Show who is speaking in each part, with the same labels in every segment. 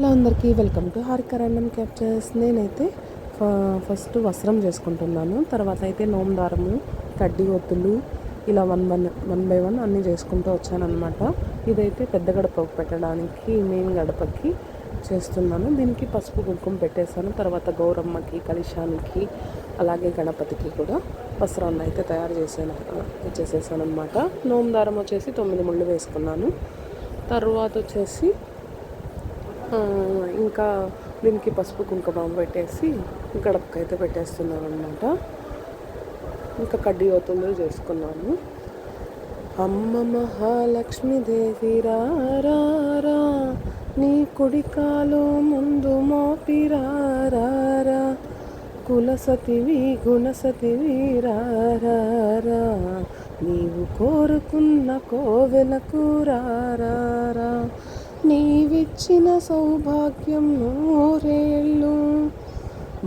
Speaker 1: Hello అందరికీ welcome to Harika random captures. నేనైతే first వస్త్రం చేసుకుంటున్నాను. తర్వాత అయితే నోము దారము, కడ్డీ ఒత్తులు ఇలా వన్ బై వన్ అన్నీ చేసుకుంటూ వచ్చానమాట. ఇదైతే పెద్ద గడపకు పెట్టడానికి మెయిన్ గడపకి చేస్తున్నాను. దీనికి పసుపు కుంకుమ పెట్టేశాను. తర్వాత గౌరమ్మకి, కలశానికి, అలాగే గణపతికి కూడా వస్త్రాన్ని అయితే తయారు చేసేసాను అనమాట. నోము దారం వచ్చేసి 9 ముళ్ళు వేసుకున్నాను. తర్వాత వచ్చేసి ఇంకా దీనికి పసుపు కుంకుమ పెట్టేసి గడపకి అయితే పెట్టేస్తున్నాను అనమాట. ఇంకా కడ్డీ ఒత్తులు చేసుకున్నాను. అమ్మ మహాలక్ష్మీదేవి రారా, నీ కుడికాలు ముందు మోపిరారా, కులసతివి గుణసతివి రారా, నీవు కోరుకున్న కోవెలకు రారా, నీవిచ్చిన సౌభాగ్యం నూరేళ్ళు,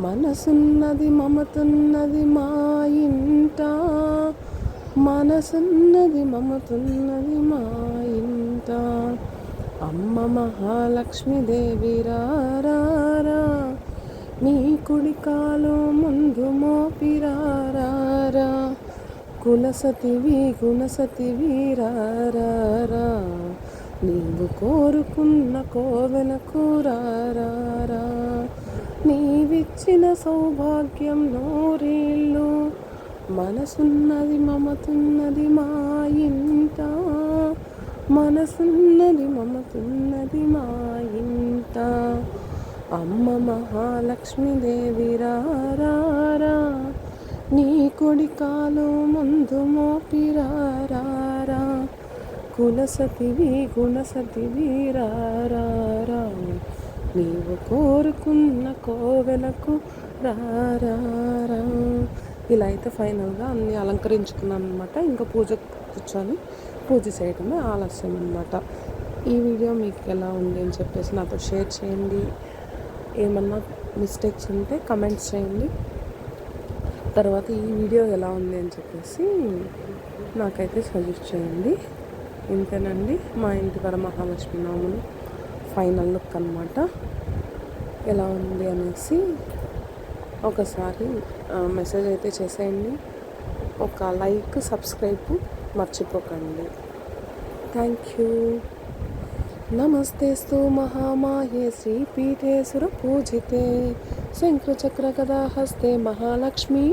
Speaker 1: మనసున్నది మమతున్నది మా ఇంట, మనసున్నది మమతున్నది మా ఇంట. అమ్మ మహాలక్ష్మీదేవి రారా, నీ కుడికాలు ముందు మోపిరారా, కులసతివి గుణసతివి రారా, నీవు కోరుకున్న కోవెలకు రారా, నీవిచ్చిన సౌభాగ్యం నూరేళ్ళు, మనసున్నది మమతున్నది మా ఇంట, మనసున్నది మమతున్నది మా ఇంట. అమ్మ మహాలక్ష్మీదేవి రారా, నీ కుడికాలు ముందు మోపిరారా, కులసతివి గుణసతివి రారా, నీవు కోరుకున్న కోవెలకు రారా. ఇలా అయితే ఫైనల్గా అన్నీ అలంకరించుకున్నాను అనమాట. ఇంకా పూజకు కూర్చొని పూజ చేయడమే ఆలస్యం అనమాట. ఈ వీడియో మీకు ఎలా ఉంది అని చెప్పేసి నాతో షేర్ చేయండి. ఏమన్నా మిస్టేక్స్ ఉంటే కమెంట్స్ చేయండి. తర్వాత ఈ వీడియో ఎలా ఉంది అని చెప్పేసి నాకైతే సజెస్ట్ చేయండి. ఇంతేనండి మా ఇంటి వరమహాలక్ష్మి నోములు ఫైనల్ లుక్ అనమాట. ఎలా ఉంది అనేసి ఒకసారి మెసేజ్ అయితే చేసేయండి. ఒక లైక్, సబ్స్క్రైబ్ మర్చిపోకండి. Thank you. నమస్తేస్తు మహామాయే శ్రీపీఠే సురపూజితే శంఖచక్ర గదా హస్తే మహాలక్ష్మి.